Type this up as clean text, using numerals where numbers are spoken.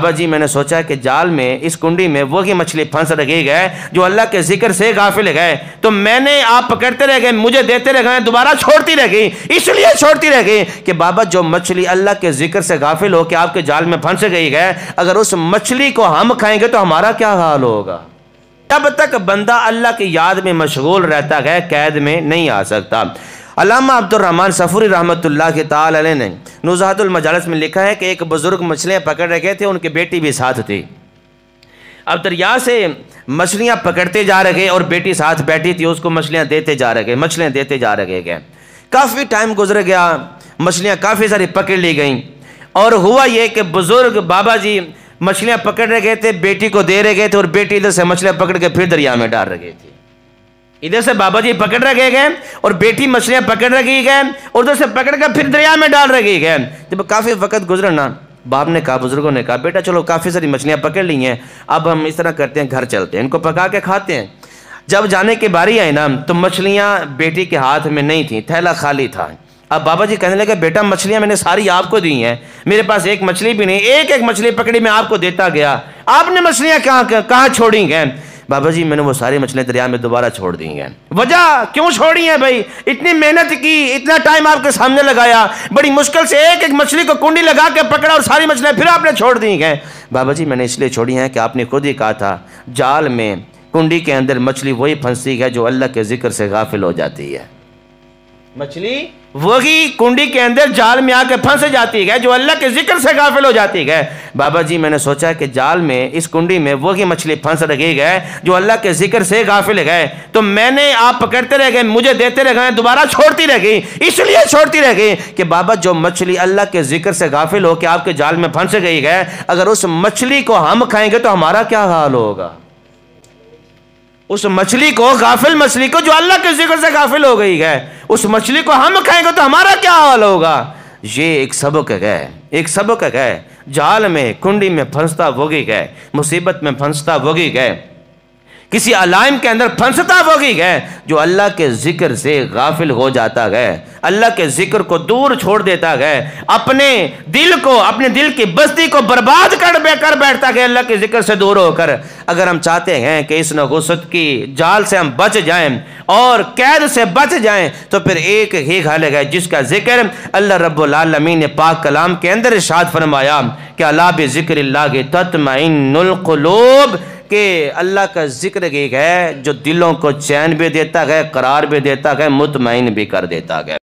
بابا جی میں نے سوچا کہ جال میں اس کنڈی میں وہی مچھلی پھنس رہی ہے جو اللہ کے ذکر سے غافل گئے، تو میں نے آپ پکڑتے رہ گئے، مجھے دیتے رہ گئے، دوبارہ چھوڑتی رہ گئی، اس لیے چھوڑتی رہ گئی کہ بابا جو مچھلی اللہ کے ذکر سے غافل ہو کے آپ کے جال میں پھنس گئی ہے، اگر اس مچھلی کو ہم کھائیں گے تو ہمارا کیا حال ہوگا؟ تب تک بندہ اللہ کی یاد میں مشغول رہتا ہے، قید میں نہیں آ سکتا۔ علامہ عبد الرحمن صفوری رحمۃ اللہ کے تعالی علیہ نے نزہۃ المجالس میں لکھا ہے کہ ایک بزرگ مچھلیاں پکڑ رہے تھے، ان کی بیٹی بھی ساتھ تھی۔ اب دریا سے مچھلیاں پکڑتے جا رہے اور بیٹی ساتھ بیٹھی تھی، اس کو مچھلیاں دیتے جا رہے گئے۔ کافی ٹائم گزر گیا، مچھلیاں کافی ساری پکڑ لی گئیں، اور ہوا یہ کہ بزرگ بابا جی مچھلیاں پکڑ رہے تھے، بیٹی کو دے رہے تھے، اور بیٹی ادھر سے مچھلیاں پکڑ کے پھر دریا میں ڈال رہے تھی۔ ادھر سے بابا جی پکڑ رہے گئے اور بیٹی مچھلیاں پکڑ رہی گئے، اور ادھر سے پکڑ کر پھر دریا میں ڈال رہی گئے۔ جب کافی وقت گزرنا، باپ نے کہا، بزرگوں نے کہا، بیٹا چلو کافی ساری مچھلیاں پکڑ لی ہیں، اب ہم اس طرح کرتے ہیں، گھر چلتے ہیں، ان کو پکا کے کھاتے ہیں۔ جب جانے کی باری آئی نا تو مچھلیاں بیٹی کے ہاتھ میں نہیں تھیں، تھیلا خالی تھا۔ اب بابا جی کہنے لگے، بیٹا مچھلیاں میں نے ساری آپ کو دی ہیں، میرے پاس ایک مچھلی بھی نہیں، ایک مچھلی پکڑی میں آپ کو دیتا گیا، آپ نے مچھلیاں کہاں چھوڑی ہیں؟ بابا جی میں نے وہ ساری مچھلیاں دریا میں دوبارہ چھوڑ دی ہیں۔ وجہ کیوں چھوڑی ہیں بھائی؟ اتنی محنت کی، اتنا ٹائم آپ کے سامنے لگایا، بڑی مشکل سے ایک مچھلی کو کنڈی لگا کے پکڑا اور ساری مچھلیاں پھر آپ نے چھوڑ دی ہیں۔ بابا جی میں نے اس لیے چھوڑی ہیں کہ آپ نے خود ہی کہا تھا، جال میں کنڈی کے اندر مچھلی وہی پھنستی ہے جو اللہ کے ذکر سے غافل ہو جاتی ہے۔ مچھلی وہی کنڈی کے اندر جال میں آ کے پھنس جاتی ہے جو اللہ کے ذکر سے غافل ہو جاتی ہے۔ بابا جی میں نے سوچا کہ جال میں اس کنڈی میں وہی مچھلی پھنس رہی ہے جو اللہ کے ذکر سے غافل ہے، تو میں نے آپ پکڑتے رہ گئے، مجھے دیتے رہ گئے، دوبارہ چھوڑتی رہ گئی، اس لیے چھوڑتی رہ گئی کہ بابا جو مچھلی اللہ کے ذکر سے غافل ہو کے آپ کے جال میں پھنس گئی ہے، اگر اس مچھلی کو ہم کھائیں گے تو ہمارا کیا حال ہوگا؟ اس مچھلی کو، غافل مچھلی کو جو اللہ کے ذکر سے غافل ہو گئی ہے، اس مچھلی کو ہم کھائیں گے تو ہمارا کیا حال ہوگا؟ یہ ایک سبق ہے، جال میں، کنڈی میں پھنستا وہی ہے، مصیبت میں پھنستا وہی ہے، کسی علائم کے اندر پھنستا وہی ہے جو اللہ کے ذکر سے غافل ہو جاتا ہے، اللہ کے ذکر کو دور چھوڑ دیتا ہے، اپنے دل کی بستی کو برباد کر بیٹھتا ہے اللہ کے ذکر سے دور ہو کر۔ اگر ہم چاہتے ہیں کہ اس نحوست کی جال سے ہم بچ جائیں اور قید سے بچ جائیں، تو پھر ایک ہی حل ہے جس کا ذکر اللہ رب العالمین نے پاک کلام کے اندر ارشاد فرمایا کہ الا بذکر اللہ تطمئن القلوب، کہ اللہ کا ذکر ایک ہے جو دلوں کو چین بھی دیتا ہے، قرار بھی دیتا ہے، مطمئن بھی کر دیتا ہے۔